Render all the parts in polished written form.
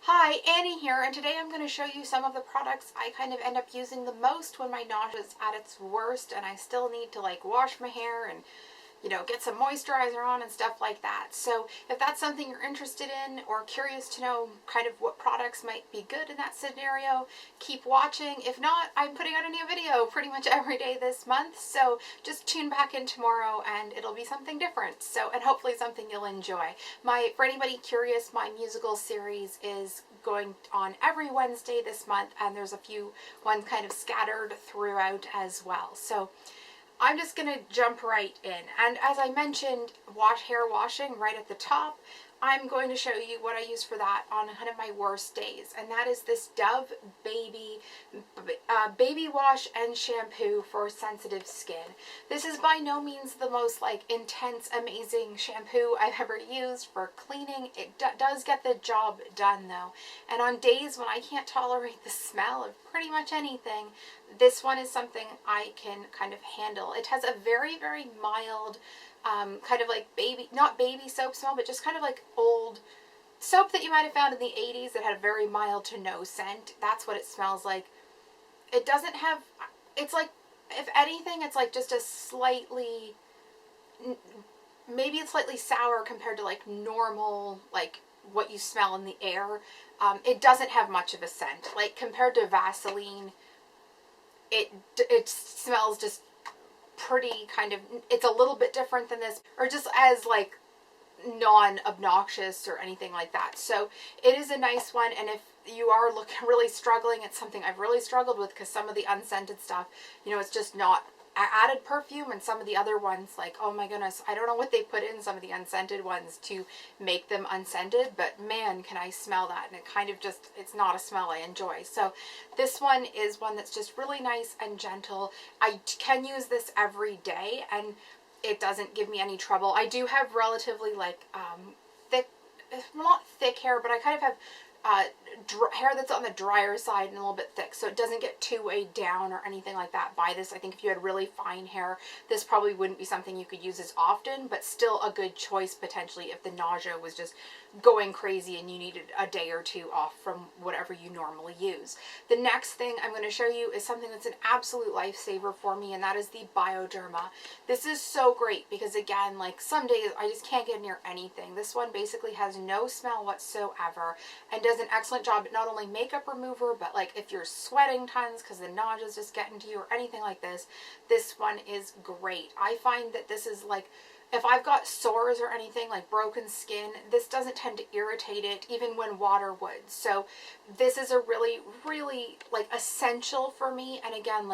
Hi, Annie here, and today I'm going to show you some of the products I kind of end up using the most when my nausea is at its worst and I still need to wash my hair and get some moisturizer on and stuff like that. So if that's something you're interested in or curious to know kind of what products might be good in that scenario, keep watching. If not, I'm putting out a new video pretty much every day this month, so just tune back in tomorrow and it'll be something different. So, and hopefully something you'll enjoy. For anybody curious, my musical series is going on every Wednesday this month, and there's a few ones kind of scattered throughout as well. So I'm just going to jump right in. And as I mentioned, hair washing right at the top, I'm going to show you what I use for that on kind of my worst days. And that is this Dove baby wash and shampoo for sensitive skin. This is by no means the most intense, amazing shampoo I've ever used for cleaning. It does get the job done though. And on days when I can't tolerate the smell of pretty much anything, this one is something I can kind of handle. It has a very, very mild kind of not baby soap smell, but just kind of like old soap that you might have found in the 80s that had a very mild to no scent. That's what it smells like. It doesn't have, it's like, if anything, it's like just a slightly, maybe it's slightly sour compared to normal, what you smell in the air. It doesn't have much of a scent. Compared to Vaseline, it smells just pretty kind of, it's a little bit different than this, or just as non-obnoxious or anything like that. So it is a nice one, and if you are really struggling, it's something I've really struggled with because some of the unscented stuff, it's just not added perfume, and some of the other ones, oh my goodness, I don't know what they put in some of the unscented ones to make them unscented, but man, can I smell that, and it kind of just, it's not a smell I enjoy. So this one is one that's just really nice and gentle. I can use this every day and it doesn't give me any trouble. I do have relatively thick, not thick hair, but I kind of have hair that's on the drier side and a little bit thick, so it doesn't get too weighed down or anything like that by this. I think if you had really fine hair, this probably wouldn't be something you could use as often, but still a good choice potentially if the nausea was just going crazy and you needed a day or two off from whatever you normally use. The next thing I'm going to show you is something that's an absolute lifesaver for me, and that is the Bioderma. This is so great because, again, some days I just can't get near anything. This one basically has no smell whatsoever and does an excellent job at not only makeup remover, but if you're sweating tons because the nausea is just getting to you or anything like this, this one is great. I find that this is if I've got sores or anything, broken skin, this doesn't tend to irritate it, even when water would. So this is a really, really essential for me. And again,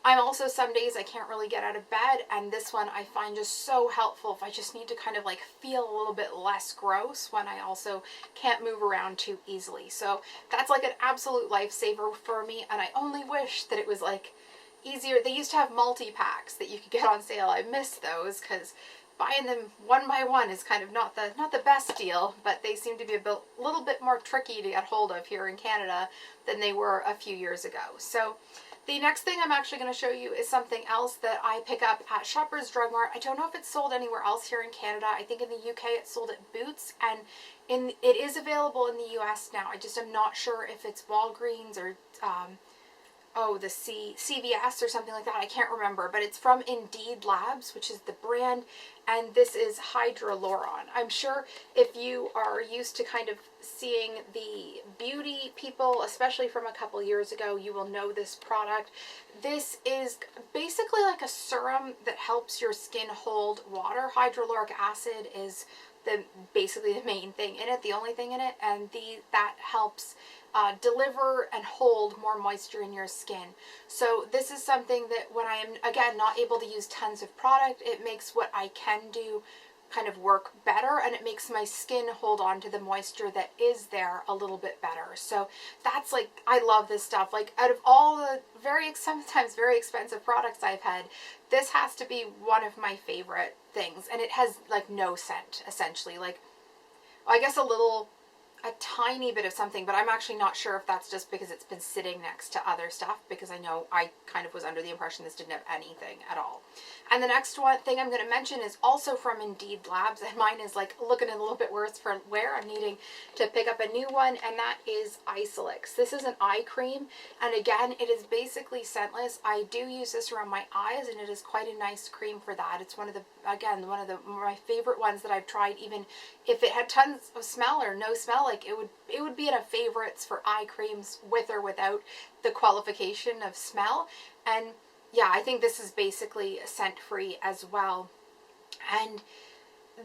I'm also, some days I can't really get out of bed, and this one I find just so helpful if I just need to kind of feel a little bit less gross when I also can't move around too easily. So that's an absolute lifesaver for me, and I only wish that it was easier. They used to have multi-packs that you could get on sale. I miss those because buying them one by one is kind of not the best deal, but they seem to be a little bit more tricky to get hold of here in Canada than they were a few years ago. So the next thing I'm actually going to show you is something else that I pick up at Shoppers Drug Mart. I don't know if it's sold anywhere else here in Canada. I think in the UK it's sold at Boots, and it is available in the US now. I just am not sure if it's Walgreens or the CVS or something like that. I can't remember, but it's from Indeed Labs, which is the brand, and this is hydroluron. I'm sure if you are used to kind of seeing the beauty people, especially from a couple years ago, you will know this product. This is basically like a serum that helps your skin hold water. Hydroluric acid is basically the main thing in it, the only thing in it, and that helps deliver and hold more moisture in your skin. So this is something that when I am, again, not able to use tons of product, it makes what I can do kind of work better, and it makes my skin hold on to the moisture that is there a little bit better. So that's I love this stuff. Out of all the sometimes very expensive products I've had, this has to be one of my favorite things, and it has no scent, essentially. I guess a little a tiny bit of something, but I'm actually not sure if that's just because it's been sitting next to other stuff, because I know I kind of was under the impression this didn't have anything at all. And the next one thing I'm going to mention is also from Indeed Labs, and mine is like looking a little bit worse for wear. I'm needing to pick up a new one, and that is Isolix. This is an eye cream, and again, it is basically scentless. I do use this around my eyes, and it is quite a nice cream for that. It's one of my favorite ones that I've tried. Even if it had tons of smell or no smell, like it would be in a favorites for eye creams with or without the qualification of smell. And yeah, I think this is basically scent free as well. And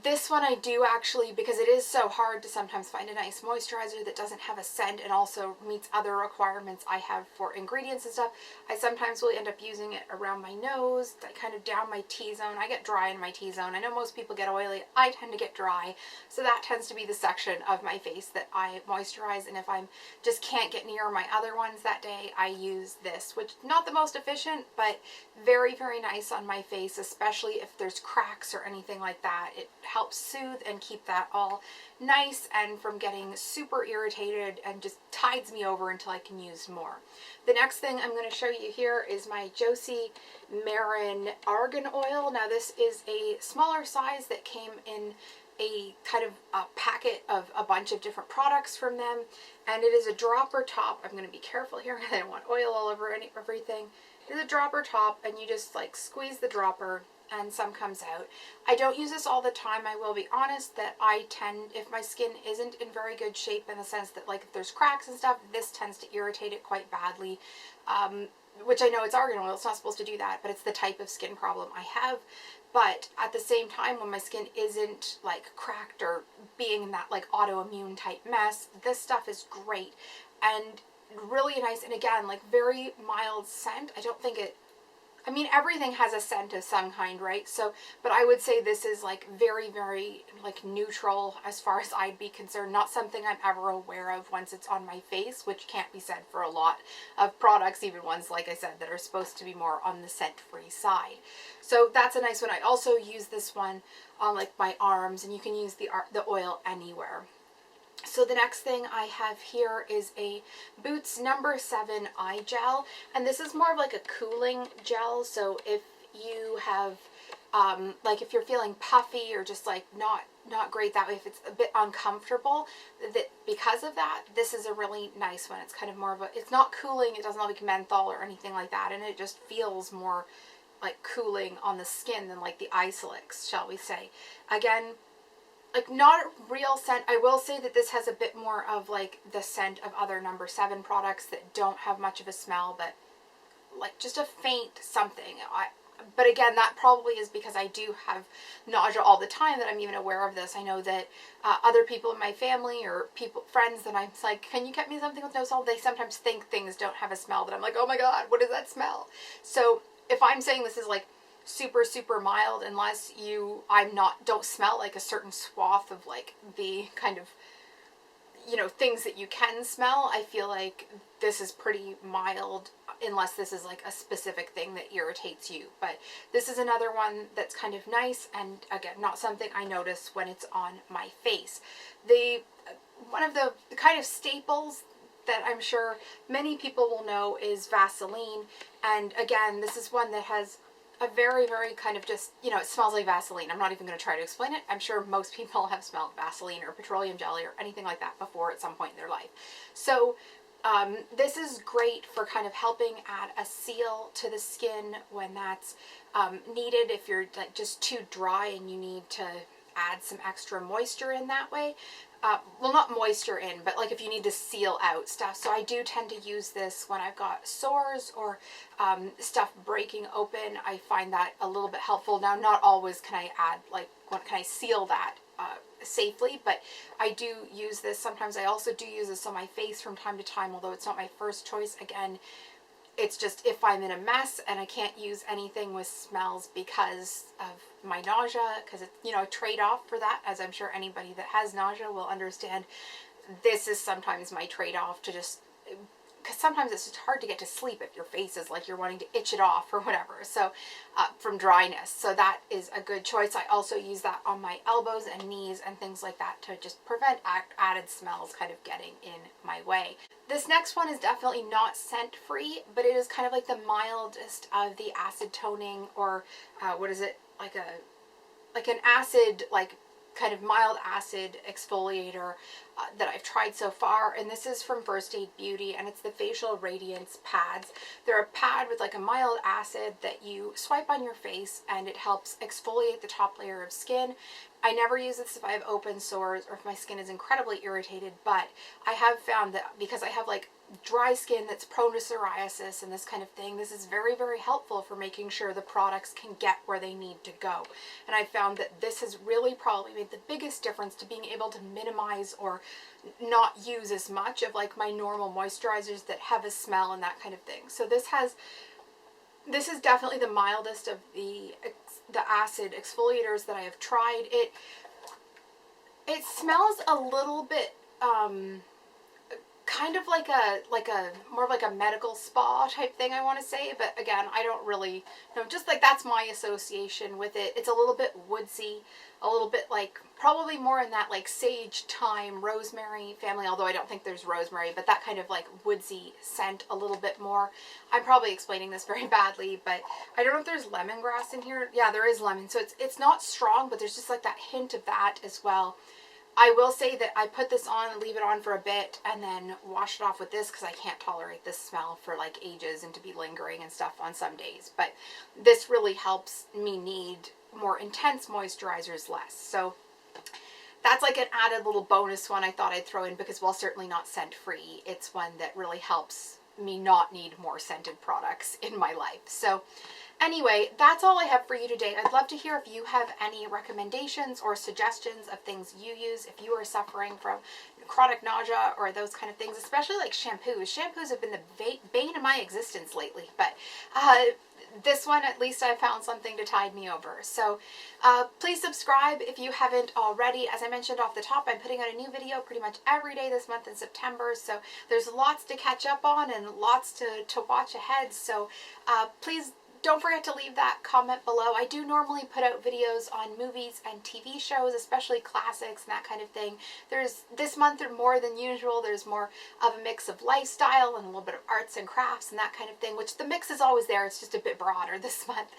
this one I do actually, because it is so hard to sometimes find a nice moisturizer that doesn't have a scent and also meets other requirements I have for ingredients and stuff, I sometimes will end up using it around my nose, kind of down my T-zone. I get dry in my T-zone. I know most people get oily. I tend to get dry. So that tends to be the section of my face that I moisturize. And if I'm just can't get near my other ones that day, I use this, which not the most efficient, but very, very nice on my face, especially if there's cracks or anything like that. It helps soothe and keep that all nice and from getting super irritated, and just tides me over until I can use more. The next thing I'm going to show you here is my Josie Marin Argan Oil. Now this is a smaller size that came in a kind of a packet of a bunch of different products from them, and it is a dropper top. I'm going to be careful here because I don't want oil all over everything. It is a dropper top, and you just like squeeze the dropper and some comes out. I don't use this all the time. I will be honest that I tend, if my skin isn't in very good shape, in the sense that like if there's cracks and stuff, this tends to irritate it quite badly. Which I know it's argan oil, it's not supposed to do that, but it's the type of skin problem I have. But at the same time, when my skin isn't like cracked or being in that like autoimmune type mess, this stuff is great and really nice. And again, like very mild scent. I don't think it, I mean, everything has a scent of some kind, right? So, but I would say this is like very, very like neutral as far as I'd be concerned. Not something I'm ever aware of once it's on my face, which can't be said for a lot of products, even ones, like I said, that are supposed to be more on the scent-free side. So that's a nice one. I also use this one on like my arms, and you can use the oil anywhere. So the next thing I have here is a Boots No. 7 eye gel, and this is more of like a cooling gel. So if you have like if you're feeling puffy or just like not great that way, if it's a bit uncomfortable, that because of that, this is a really nice one. It's kind of more of a, it's not cooling, it doesn't have like menthol or anything like that, and it just feels more like cooling on the skin than like the Isolix, shall we say. Again, like not a real scent. I will say that this has a bit more of like the scent of other No. 7 products that don't have much of a smell, but like just a faint something. But again, that probably is because I do have nausea all the time that I'm even aware of this. I know that other people in my family or friends that I'm like, can you get me something with no smell? They sometimes think things don't have a smell, that I'm like, oh my God, what is that smell? So if I'm saying this is like super, super mild, unless don't smell like a certain swath of like the kind of, you know, things that you can smell, I feel like this is pretty mild, unless this is like a specific thing that irritates you. But this is another one that's kind of nice, and again, not something I notice when it's on my face. One of the kind of staples that I'm sure many people will know is Vaseline, and again, this is one that has a very, very kind of just, you know, it smells like Vaseline. I'm not even going to try to explain it. I'm sure most people have smelled Vaseline or petroleum jelly or anything like that before at some point in their life. So this is great for kind of helping add a seal to the skin when that's needed, if you're like just too dry and you need to add some extra moisture in that way. Well, not moisture in, but like if you need to seal out stuff. So I do tend to use this when I've got sores or stuff breaking open. I find that a little bit helpful. Now, not always can I add, like, can I seal that safely, but I do use this. Sometimes I also do use this on my face from time to time, although it's not my first choice. Again, it's just if I'm in a mess and I can't use anything with smells because of my nausea, because it's, you know, a trade-off for that, as I'm sure anybody that has nausea will understand. This is sometimes my trade-off, to just, because sometimes it's just hard to get to sleep if your face is like you're wanting to itch it off or whatever. So from dryness. So that is a good choice. I also use that on my elbows and knees and things like that to just prevent added smells kind of getting in my way. This next one is definitely not scent free, but it is kind of like the mildest of the acid toning, or what is it, like an acid, like kind of mild acid exfoliator that I've tried so far. And this is from First Aid Beauty, and it's the Facial Radiance pads. They're a pad with like a mild acid that you swipe on your face, and it helps exfoliate the top layer of skin. I never use this if I have open sores or if my skin is incredibly irritated, but I have found that because I have like dry skin that's prone to psoriasis and this kind of thing, this is very, very helpful for making sure the products can get where they need to go. And I found that this has really probably made the biggest difference to being able to minimize or not use as much of like my normal moisturizers that have a smell and that kind of thing. So this is definitely the mildest of the acid exfoliators that I have tried. It smells a little bit kind of like a more of like a medical spa type thing, I want to say, but again, I don't really know, just like that's my association with it. It's a little bit woodsy, a little bit like probably more in that like sage, thyme, rosemary family, although I don't think there's rosemary, but that kind of like woodsy scent a little bit more. I'm probably explaining this very badly, but I don't know if there's lemongrass in here. Yeah, there is lemon, so it's not strong, but there's just like that hint of that as well. I will say that I put this on and leave it on for a bit and then wash it off with this because I can't tolerate this smell for like ages and to be lingering and stuff on some days. But this really helps me need more intense moisturizers less. So that's like an added little bonus one I thought I'd throw in because while certainly not scent free, it's one that really helps me not need more scented products in my life. So anyway, that's all I have for you today. I'd love to hear if you have any recommendations or suggestions of things you use if you are suffering from chronic nausea or those kind of things, especially like shampoos. Shampoos have been the bane of my existence lately, but this one, at least I found something to tide me over. So please subscribe if you haven't already. As I mentioned off the top, I'm putting out a new video pretty much every day this month in September, so there's lots to catch up on and lots to watch ahead. So please don't forget to leave that comment below. I do normally put out videos on movies and TV shows, especially classics and that kind of thing. There's this month more than usual. There's more of a mix of lifestyle and a little bit of arts and crafts and that kind of thing, which the mix is always there. It's just a bit broader this month.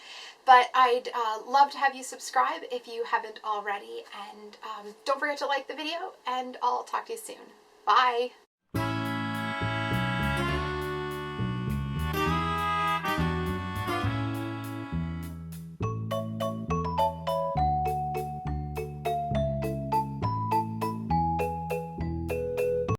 But I'd love to have you subscribe if you haven't already. And don't forget to like the video, and I'll talk to you soon. Bye!